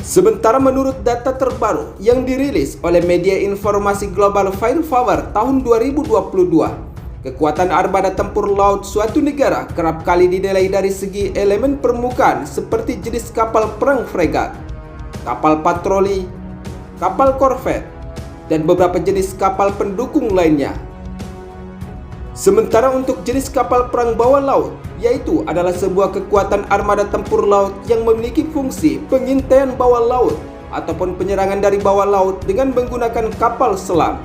Sementara menurut data terbaru yang dirilis oleh media informasi global Firepower tahun 2022, kekuatan armada tempur laut suatu negara kerap kali dinilai dari segi elemen permukaan seperti jenis kapal perang fregat, kapal patroli, kapal korvet, dan beberapa jenis kapal pendukung lainnya. Sementara untuk jenis kapal perang bawah laut, yaitu adalah sebuah kekuatan armada tempur laut yang memiliki fungsi pengintaian bawah laut ataupun penyerangan dari bawah laut dengan menggunakan kapal selam.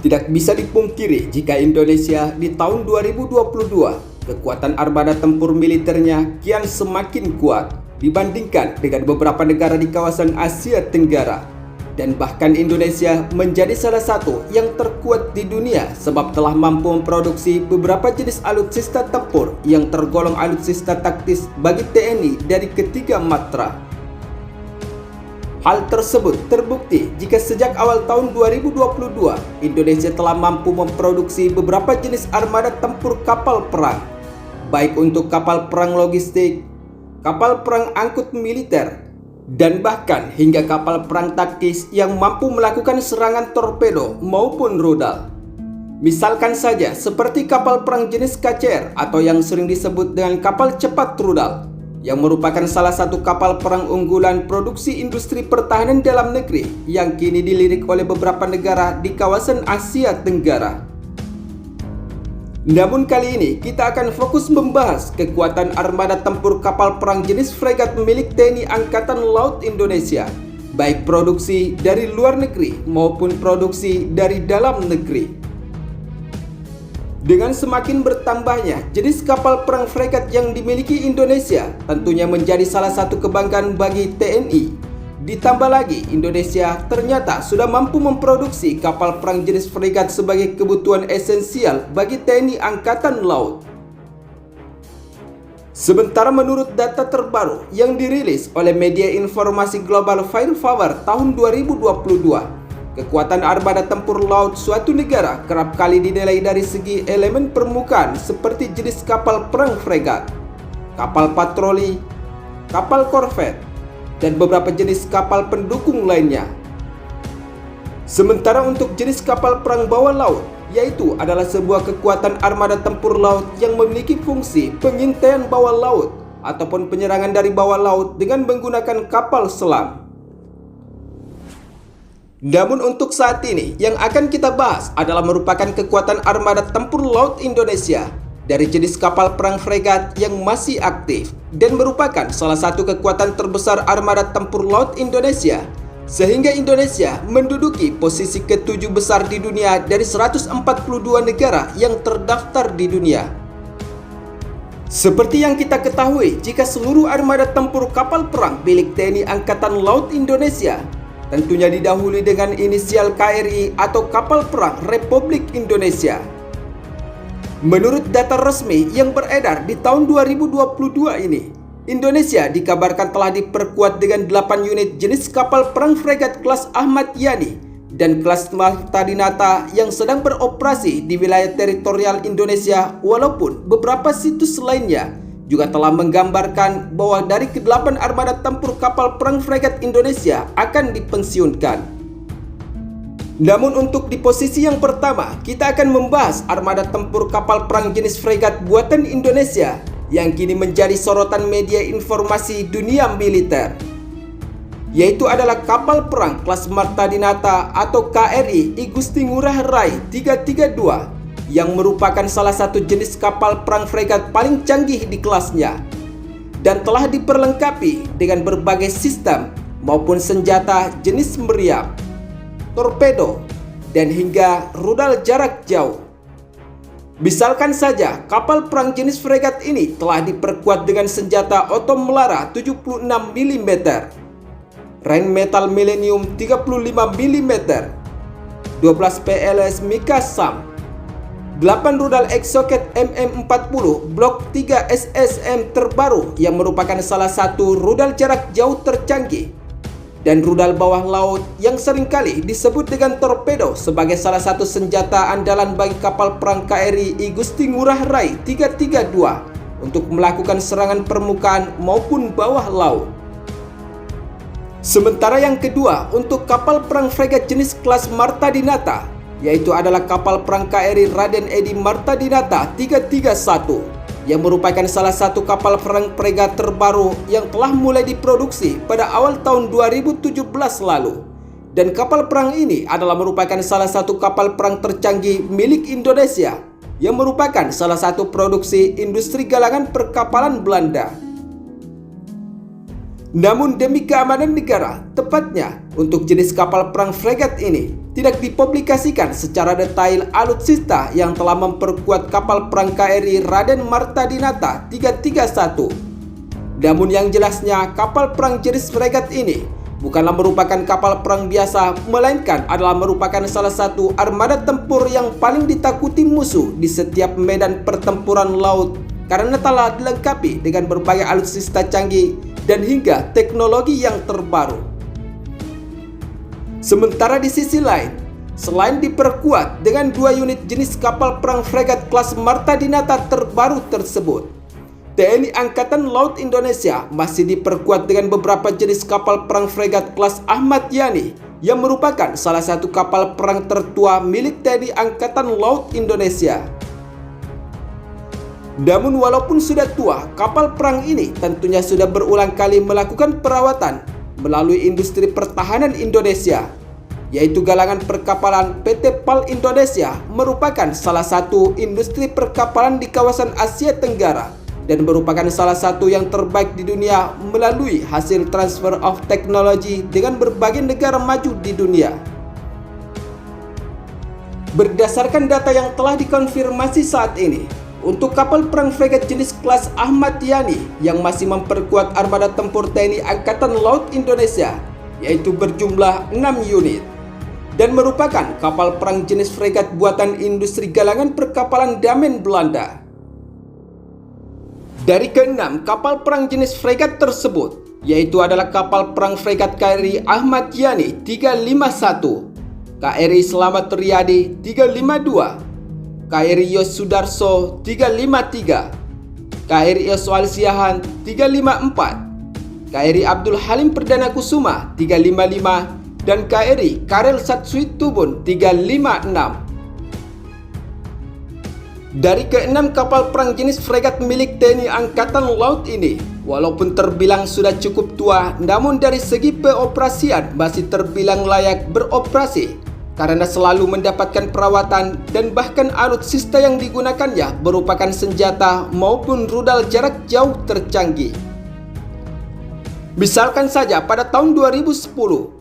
Tidak bisa dipungkiri jika Indonesia di tahun 2022 kekuatan armada tempur militernya kian semakin kuat dibandingkan dengan beberapa negara di kawasan Asia Tenggara, dan bahkan Indonesia menjadi salah satu yang terkuat di dunia sebab telah mampu memproduksi beberapa jenis alutsista tempur yang tergolong alutsista taktis bagi TNI dari ketiga matra. Hal tersebut terbukti jika sejak awal tahun 2022 Indonesia telah mampu memproduksi beberapa jenis armada tempur kapal perang, baik untuk kapal perang logistik, kapal perang angkut militer, dan bahkan hingga kapal perang taktis yang mampu melakukan serangan torpedo maupun rudal. Misalkan saja seperti kapal perang jenis KCR atau yang sering disebut dengan kapal cepat rudal, yang merupakan salah satu kapal perang unggulan produksi industri pertahanan dalam negeri yang kini dilirik oleh beberapa negara di kawasan Asia Tenggara. Namun kali ini kita akan fokus membahas kekuatan armada tempur kapal perang jenis fregat milik TNI Angkatan Laut Indonesia, baik produksi dari luar negeri maupun produksi dari dalam negeri. Dengan semakin bertambahnya jenis kapal perang fregat yang dimiliki Indonesia tentunya menjadi salah satu kebanggaan bagi TNI. Ditambah lagi Indonesia ternyata sudah mampu memproduksi kapal perang jenis fregat sebagai kebutuhan esensial bagi TNI Angkatan Laut. Sementara menurut data terbaru yang dirilis oleh media informasi global Firepower tahun 2022, kekuatan armada tempur laut suatu negara kerap kali dinilai dari segi elemen permukaan seperti jenis kapal perang fregat, kapal patroli, kapal korvet, dan beberapa jenis kapal pendukung lainnya. Sementara untuk jenis kapal perang bawah laut, yaitu adalah sebuah kekuatan armada tempur laut yang memiliki fungsi pengintaian bawah laut ataupun penyerangan dari bawah laut dengan menggunakan kapal selam. Namun untuk saat ini yang akan kita bahas adalah merupakan kekuatan armada tempur laut Indonesia dari jenis kapal perang fregat yang masih aktif dan merupakan salah satu kekuatan terbesar armada tempur laut Indonesia, sehingga Indonesia menduduki posisi ke-7 besar di dunia dari 142 negara yang terdaftar di dunia. Seperti yang kita ketahui, jika seluruh armada tempur kapal perang milik TNI Angkatan Laut Indonesia tentunya didahului dengan inisial KRI atau Kapal Perang Republik Indonesia. Menurut data resmi yang beredar di tahun 2022 ini, Indonesia dikabarkan telah diperkuat dengan 8 unit jenis kapal perang fregat kelas Ahmad Yani dan kelas Marta Dinata yang sedang beroperasi di wilayah teritorial Indonesia, walaupun beberapa situs lainnya juga telah menggambarkan bahwa dari ke-8 armada tempur kapal perang fregat Indonesia akan dipensiunkan. Namun untuk di posisi yang pertama, kita akan membahas armada tempur kapal perang jenis fregat buatan Indonesia yang kini menjadi sorotan media informasi dunia militer, yaitu adalah kapal perang kelas Marta Dinata atau KRI I Gusti Ngurah Rai 332 yang merupakan salah satu jenis kapal perang fregat paling canggih di kelasnya dan telah diperlengkapi dengan berbagai sistem maupun senjata jenis meriam, torpedo, dan hingga rudal jarak jauh. Misalkan saja kapal perang jenis fregat ini telah diperkuat dengan senjata otom melara 76 mm, Rheinmetall Millennium 35 mm, 12 PLS Mikasa, 8 rudal Exocet MM40 Blok 3 SSM terbaru yang merupakan salah satu rudal jarak jauh tercanggih, dan rudal bawah laut yang seringkali disebut dengan torpedo sebagai salah satu senjata andalan bagi kapal perang KRI I Gusti Ngurah Rai 332 untuk melakukan serangan permukaan maupun bawah laut. Sementara yang kedua untuk kapal perang fregat jenis kelas Marta Dinata, yaitu adalah kapal perang KRI Raden Edi Marta Dinata 331 yang merupakan salah satu kapal perang fregat terbaru yang telah mulai diproduksi pada awal tahun 2017 lalu. Dan kapal perang ini adalah merupakan salah satu kapal perang tercanggih milik Indonesia yang merupakan salah satu produksi industri galangan perkapalan Belanda. Namun demi keamanan negara, tepatnya untuk jenis kapal perang fregat ini tidak dipublikasikan secara detail alutsista yang telah memperkuat kapal perang KRI Raden Marta Dinata 331. Namun yang jelasnya kapal perang jenis fregat ini bukanlah merupakan kapal perang biasa, melainkan adalah merupakan salah satu armada tempur yang paling ditakuti musuh di setiap medan pertempuran laut karena telah dilengkapi dengan berbagai alutsista canggih dan hingga teknologi yang terbaru. Sementara di sisi lain, selain diperkuat dengan 2 unit jenis kapal perang fregat kelas Marta Dinata terbaru tersebut, TNI Angkatan Laut Indonesia masih diperkuat dengan beberapa jenis kapal perang fregat kelas Ahmad Yani yang merupakan salah satu kapal perang tertua milik TNI Angkatan Laut Indonesia. Namun walaupun sudah tua, kapal perang ini tentunya sudah berulang kali melakukan perawatan melalui industri pertahanan Indonesia, yaitu galangan perkapalan PT PAL Indonesia merupakan salah satu industri perkapalan di kawasan Asia Tenggara dan merupakan salah satu yang terbaik di dunia melalui hasil transfer of technology dengan berbagai negara maju di dunia. Berdasarkan data yang telah dikonfirmasi saat ini, untuk kapal perang fregat jenis kelas Ahmad Yani yang masih memperkuat armada tempur TNI Angkatan Laut Indonesia, yaitu berjumlah 6 unit, dan merupakan kapal perang jenis fregat buatan industri galangan perkapalan Damen Belanda. Dari ke-6 kapal perang jenis fregat tersebut, yaitu adalah kapal perang fregat KRI Ahmad Yani 351, KRI Slamet Riyadi 352, KRI Yos Sudarso 353, KRI Oswal Siahaan 354, KRI Abdul Halim Perdana Kusuma 355, dan KRI Karel Satsuit Tubun 356. Dari ke-6 kapal perang jenis fregat milik TNI Angkatan Laut ini, walaupun terbilang sudah cukup tua, namun dari segi peoperasian masih terbilang layak beroperasi karena selalu mendapatkan perawatan dan bahkan alutsista yang digunakannya merupakan senjata maupun rudal jarak jauh tercanggih. Misalkan saja pada tahun 2010,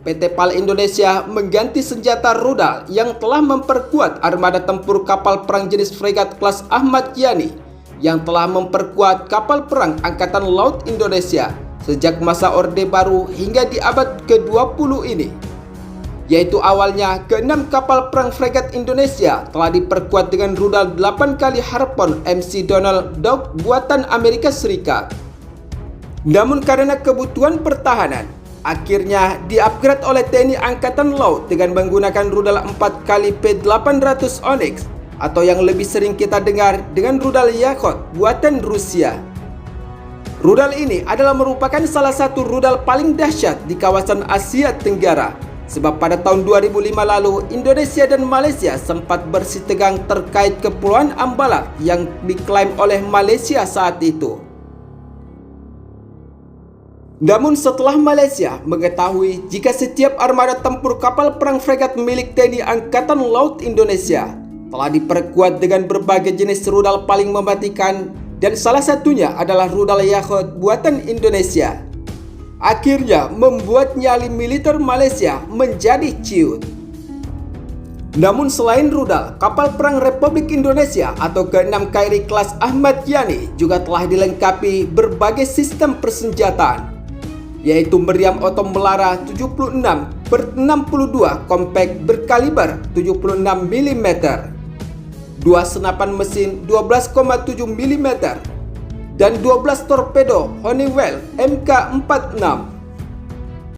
PT PAL Indonesia mengganti senjata rudal yang telah memperkuat armada tempur kapal perang jenis fregat kelas Ahmad Yani yang telah memperkuat kapal perang Angkatan Laut Indonesia sejak masa Orde Baru hingga di abad ke-20 ini. Yaitu awalnya ke-6 kapal perang fregat Indonesia telah diperkuat dengan rudal 8 kali Harpoon MC Donald Dog buatan Amerika Serikat. Namun karena kebutuhan pertahanan, akhirnya di-upgrade oleh TNI Angkatan Laut dengan menggunakan rudal 4 kali P800 Onyx atau yang lebih sering kita dengar dengan rudal Yakhot buatan Rusia. Rudal ini adalah merupakan salah satu rudal paling dahsyat di kawasan Asia Tenggara. Sebab pada tahun 2005 lalu, Indonesia dan Malaysia sempat bersitegang terkait Kepulauan Ambalat yang diklaim oleh Malaysia saat itu. Namun setelah Malaysia mengetahui jika setiap armada tempur kapal perang fregat milik TNI Angkatan Laut Indonesia telah diperkuat dengan berbagai jenis rudal paling mematikan dan salah satunya adalah rudal Yakhot buatan Indonesia, akhirnya membuat nyali militer Malaysia menjadi ciut. Namun selain rudal, kapal perang Republik Indonesia atau ke-6 KRI kelas Ahmad Yani juga telah dilengkapi berbagai sistem persenjataan, yaitu meriam otom melara 76/62 compact berkaliber 76 mm, 2 senapan mesin 12,7 mm, dan 12 torpedo Honeywell Mk46.